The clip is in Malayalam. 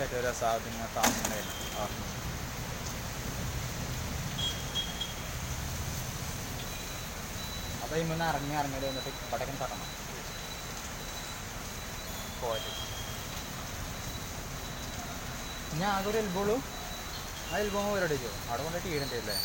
ഏറ്റവും രസം ഇങ്ങനെ താമസിണ്ടായിരുന്നു. അപ്പോൾ ഇങ്ങനെ ഇറങ്ങി വന്നിട്ട് പടക്കം തട്ടണം പോയിട്ട്. ഞാൻ ആകെ ഒരു എൽബോളൂ, ആ എൽബോ പരിപാടി ചെയ്യോ അവിടെ കൊണ്ടിട്ട് ഈടേണ്ടി അല്ലേ?